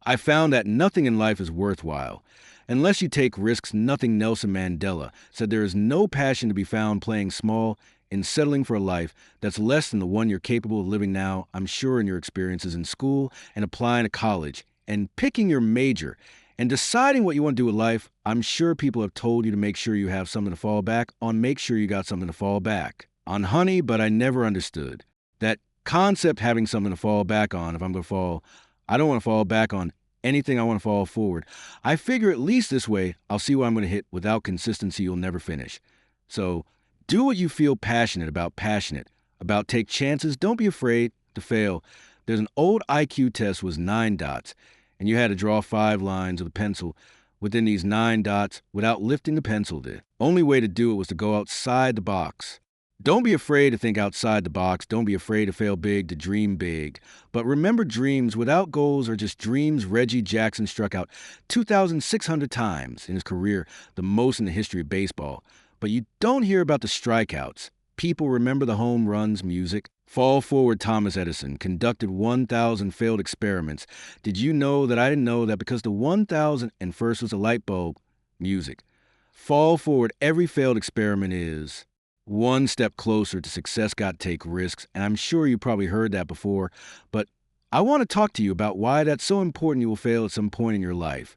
I found that nothing in life is worthwhile. Unless you take risks, nothing. Nelson Mandela said there is no passion to be found playing small in settling for a life that's less than the one you're capable of living now. I'm sure in your experiences in school and applying to college and picking your major and deciding what you want to do with life, I'm sure people have told you to make sure you have something to fall back on, make sure you got something to fall back on, honey, but I never understood that concept having something to fall back on. If I'm going to fall, I don't want to fall back on anything. I want to fall forward. I figure at least this way, I'll see what I'm going to hit. Without consistency, you'll never finish. So do what you feel passionate about. Take chances. Don't be afraid to fail. There's an old IQ test was 9 dots, and you had to draw 5 lines with a pencil within these 9 dots without lifting the pencil. The only way to do it was to go outside the box. Don't be afraid to think outside the box. Don't be afraid to fail big, to dream big. But remember, dreams without goals are just dreams. Reggie Jackson struck out 2,600 times in his career, the most in the history of baseball. But you don't hear about the strikeouts. People remember the home runs. Music. Fall forward. Thomas Edison conducted 1,000 failed experiments. Did you know that I didn't know that because the 1,001st was a light bulb? Music. Fall forward. Every failed experiment is one step closer to success. Got to take risks, and I'm sure you probably heard that before, but I want to talk to you about why that's so important. You will fail at some point in your life.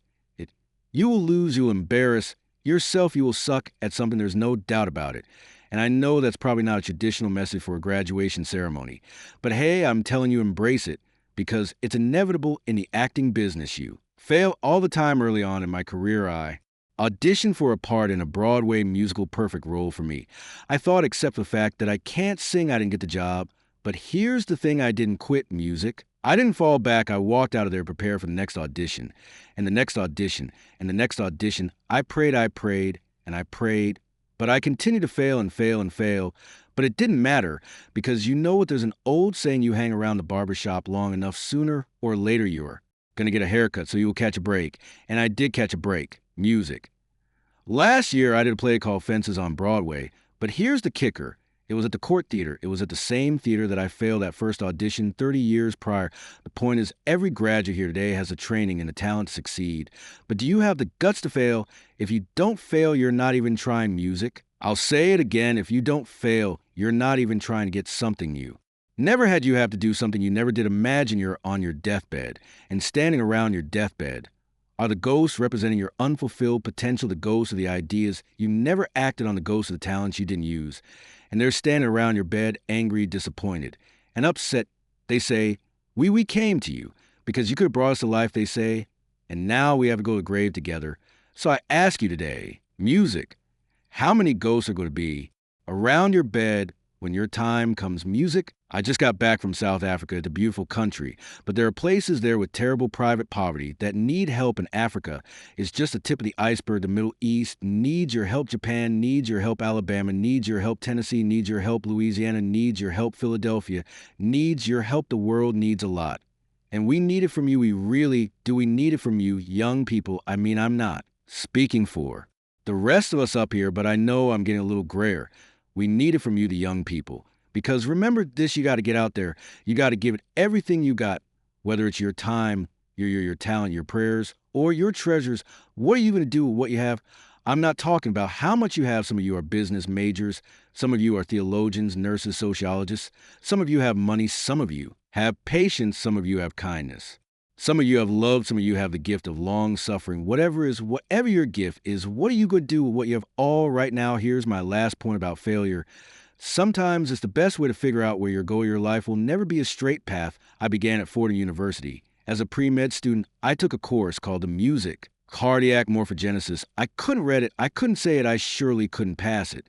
You will lose, you will embarrass yourself, you will suck at something, there's no doubt about it. And I know that's probably not a traditional message for a graduation ceremony, but hey, I'm telling you, embrace it, because it's inevitable in the acting business. You fail all the time. Early on in my career, I auditioned for a part in a Broadway musical, perfect role for me. I thought, except for the fact that I can't sing, I didn't get the job. But here's the thing, I didn't quit. Music. I didn't fall back. I walked out of there prepared for the next audition, and the next audition, and the next audition. I prayed, and I prayed, but I continued to fail and fail and fail. But it didn't matter, because you know what, there's an old saying, you hang around the barbershop long enough, sooner or later you're going to get a haircut, so you will catch a break. And I did catch a break. Music. Last year, I did a play called Fences on Broadway, but here's the kicker. It was at the Court Theater. It was at the same theater that I failed at first audition 30 years prior. The point is, every graduate here today has the training and the talent to succeed. But do you have the guts to fail? If you don't fail, you're not even trying. Music. I'll say it again. If you don't fail, you're not even trying to get something new. Never had you have to do something you never did. Imagine you're on your deathbed, and standing around your deathbed are the ghosts representing your unfulfilled potential, the ghosts of the ideas you never acted on, the ghosts of the talents you didn't use. And they're standing around your bed, angry, disappointed, and upset. They say, we came to you because you could have brought us to life, they say, and now we have to go to the grave together. So I ask you today, music, how many ghosts are going to be around your bed when your time comes? Music. I just got back from South Africa, the beautiful country, but there are places there with terrible private poverty that need help, and Africa is just the tip of the iceberg. The Middle East needs your help. Japan needs your help. Alabama needs your help. Tennessee needs your help. Louisiana needs your help. Philadelphia needs your help. The world needs a lot. And we need it from you. We really do. We need it from you, young people. I mean, I'm not speaking for the rest of us up here, but I know I'm getting a little grayer. We need it from you, the young people. Because remember this, you got to get out there. You got to give it everything you got, whether it's your time, your talent, your prayers, or your treasures. What are you going to do with what you have? I'm not talking about how much you have. Some of you are business majors. Some of you are theologians, nurses, sociologists. Some of you have money. Some of you have patience. Some of you have kindness. Some of you have love. Some of you have the gift of long suffering. Whatever your gift is, what are you going to do with what you have all right now? Here's my last point about failure. Sometimes it's the best way to figure out where your goal, your life will never be a straight path. I began at Fordham University. As a pre-med student, I took a course called the Music Cardiac Morphogenesis. I couldn't read it. I couldn't say it. I surely couldn't pass it.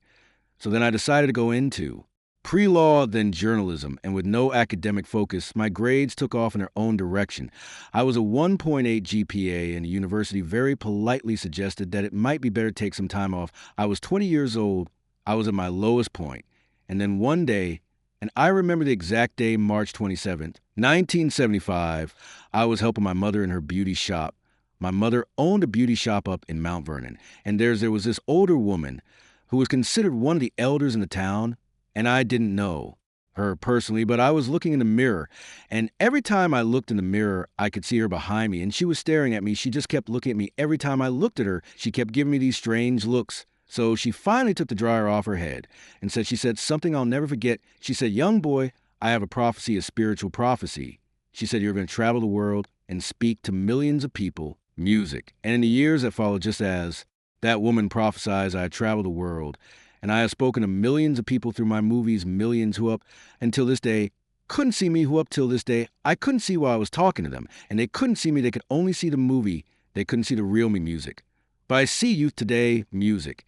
So then I decided to go into pre-law, then journalism, and with no academic focus, my grades took off in their own direction. I was a 1.8 GPA, and the university very politely suggested that it might be better to take some time off. I was 20 years old. I was at my lowest point. And then one day, and I remember the exact day, March 27th, 1975, I was helping my mother in her beauty shop. My mother owned a beauty shop up in Mount Vernon, and there was this older woman who was considered one of the elders in the town, and I didn't know her personally, but I was looking in the mirror. And every time I looked in the mirror, I could see her behind me, and she was staring at me. She just kept looking at me. Every time I looked at her, she kept giving me these strange looks. So she finally took the dryer off her head and she said something I'll never forget. She said, "Young boy, I have a prophecy, a spiritual prophecy." She said, "You're going to travel the world and speak to millions of people, music." And in the years that followed, just as that woman prophesied, I traveled the world. And I have spoken to millions of people through my movies, millions who up until this day couldn't see me, who up till this day I couldn't see while I was talking to them. And they couldn't see me, they could only see the movie. They couldn't see the real me, music. But I see youth today, music.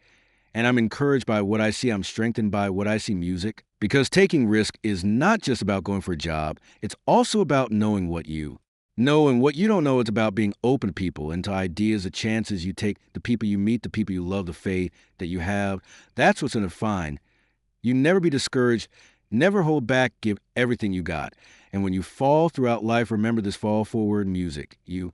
And I'm encouraged by what I see. I'm strengthened by what I see, music. Because taking risk is not just about going for a job. It's also about knowing what you know, and what you don't know. It's about being open to people and to ideas, the chances you take, the people you meet, the people you love, the faith that you have. That's what's going to define. You never be discouraged. Never hold back. Give everything you got. And when you fall throughout life, remember this: fall forward, music. You